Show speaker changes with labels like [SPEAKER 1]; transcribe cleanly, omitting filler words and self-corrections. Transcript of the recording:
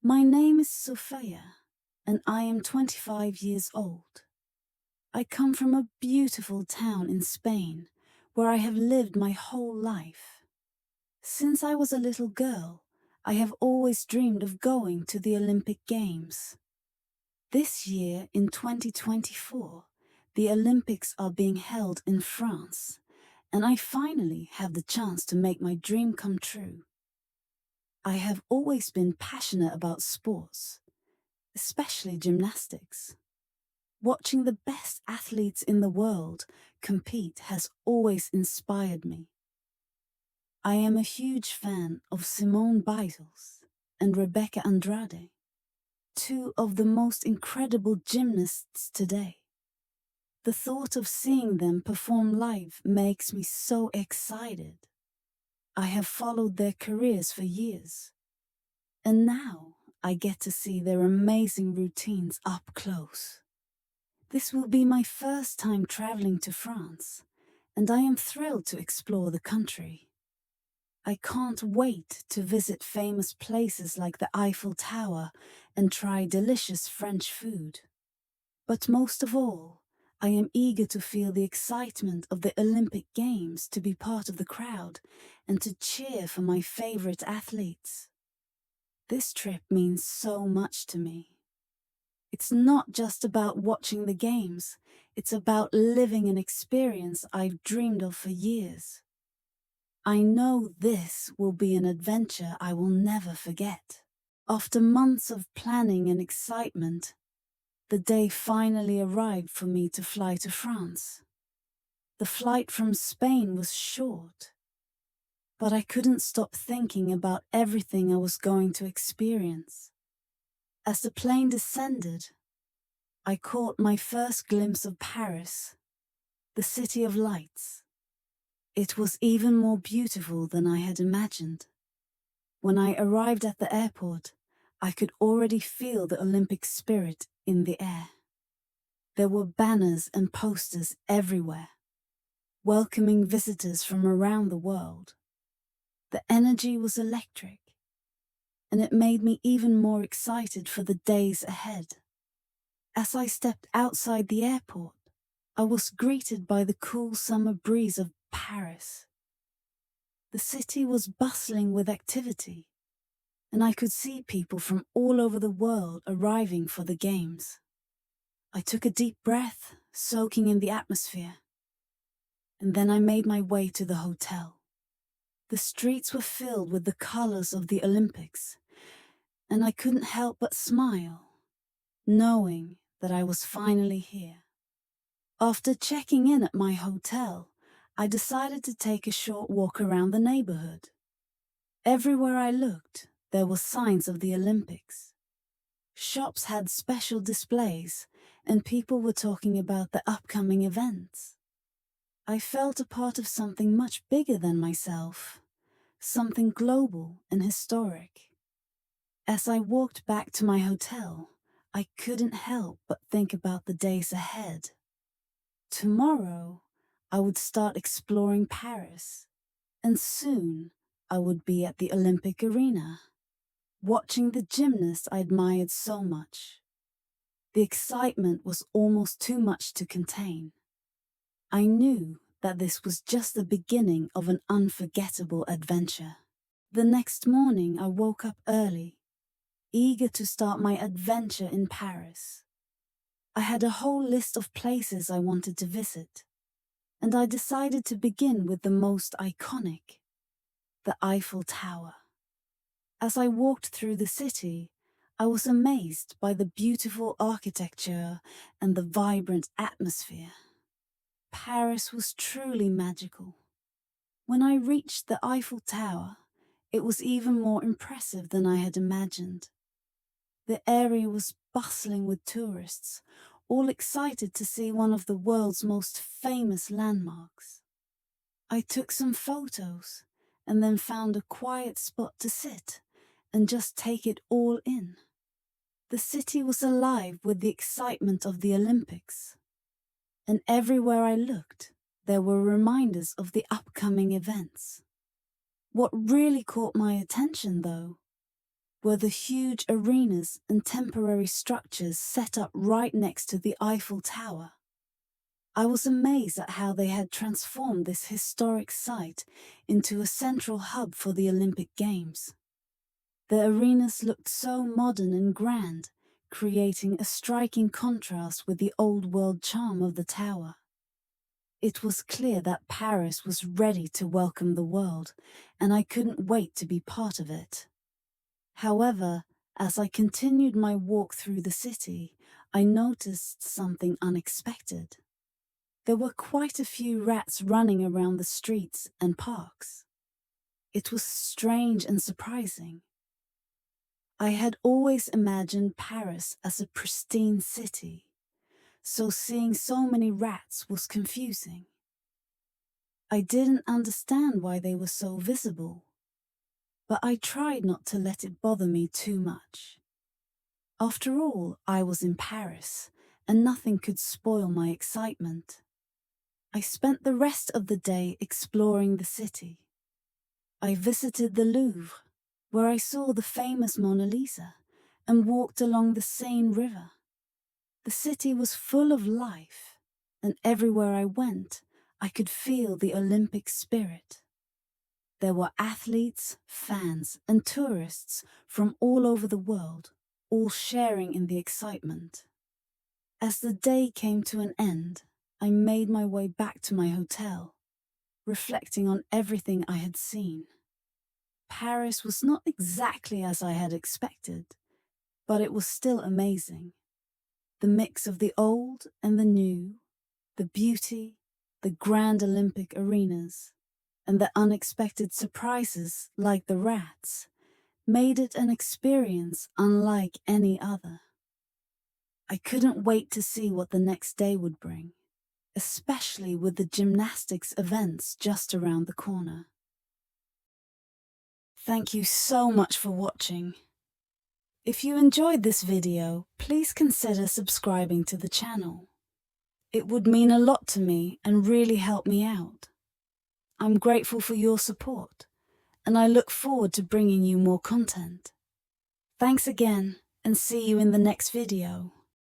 [SPEAKER 1] My name is Sofia, and I am 25 years old. I come from a beautiful town in Spain, where I have lived my whole life. Since I was a little girl, I have always dreamed of going to the Olympic Games. This year, in 2024, the Olympics are being held in France, and I finally have the chance to make my dream come true. I have always been passionate about sports, especially gymnastics. Watching the best athletes in the world compete has always inspired me. I am a huge fan of Simone Biles and Rebecca Andrade, two of the most incredible gymnasts today. The thought of seeing them perform live makes me so excited. I have followed their careers for years, and now I get to see their amazing routines up close. This will be my first time traveling to France, and I am thrilled to explore the country. I can't wait to visit famous places like the Eiffel Tower and try delicious French food. But most of all, I am eager to feel the excitement of the Olympic Games, to be part of the crowd, and to cheer for my favorite athletes. This trip means so much to me. It's not just about watching the games, it's about living an experience I've dreamed of for years. I know this will be an adventure I will never forget. After months of planning and excitement, the day finally arrived for me to fly to France. The flight from Spain was short, but I couldn't stop thinking about everything I was going to experience. As the plane descended, I caught my first glimpse of Paris, the city of lights. It was even more beautiful than I had imagined. When I arrived at the airport, I could already feel the Olympic spirit in the air. There were banners and posters everywhere, welcoming visitors from around the world. The energy was electric, and it made me even more excited for the days ahead. As I stepped outside the airport, I was greeted by the cool summer breeze of Paris. The city was bustling with activity, and I could see people from all over the world arriving for the games. I took a deep breath, soaking in the atmosphere, and then I made my way to the hotel. The streets were filled with the colors of the Olympics, and I couldn't help but smile, knowing that I was finally here. After checking in at my hotel, I decided to take a short walk around the neighborhood. Everywhere I looked, there were signs of the Olympics. Shops had special displays, and people were talking about the upcoming events. I felt a part of something much bigger than myself, something global and historic. As I walked back to my hotel, I couldn't help but think about the days ahead. Tomorrow, I would start exploring Paris, and soon I would be at the Olympic arena, watching the gymnasts I admired so much. The excitement was almost too much to contain. I knew that this was just the beginning of an unforgettable adventure. The next morning, I woke up early, eager to start my adventure in Paris. I had a whole list of places I wanted to visit, and I decided to begin with the most iconic, the Eiffel Tower. As I walked through the city, I was amazed by the beautiful architecture and the vibrant atmosphere. Paris was truly magical. When I reached the Eiffel Tower, it was even more impressive than I had imagined. The area was bustling with tourists, all excited to see one of the world's most famous landmarks. I took some photos and then found a quiet spot to sit and just take it all in. The city was alive with the excitement of the Olympics, and everywhere I looked, there were reminders of the upcoming events. What really caught my attention, though, were the huge arenas and temporary structures set up right next to the Eiffel Tower. I was amazed at how they had transformed this historic site into a central hub for the Olympic Games. The arenas looked so modern and grand, creating a striking contrast with the old-world charm of the tower. It was clear that Paris was ready to welcome the world, and I couldn't wait to be part of it. However, as I continued my walk through the city, I noticed something unexpected. There were quite a few rats running around the streets and parks. It was strange and surprising. I had always imagined Paris as a pristine city, so seeing so many rats was confusing. I didn't understand why they were so visible, but I tried not to let it bother me too much. After all, I was in Paris, and nothing could spoil my excitement. I spent the rest of the day exploring the city. I visited the Louvre, where I saw the famous Mona Lisa, and walked along the Seine River. The city was full of life, and everywhere I went, I could feel the Olympic spirit. There were athletes, fans, and tourists from all over the world, all sharing in the excitement. As the day came to an end, I made my way back to my hotel, reflecting on everything I had seen. Paris was not exactly as I had expected, but it was still amazing. The mix of the old and the new, the beauty, the grand Olympic arenas, and the unexpected surprises like the rats made it an experience unlike any other. I couldn't wait to see what the next day would bring, especially with the gymnastics events just around the corner. Thank you so much for watching. If you enjoyed this video, please consider subscribing to the channel. It would mean a lot to me and really help me out. I'm grateful for your support, and I look forward to bringing you more content. Thanks again, and see you in the next video.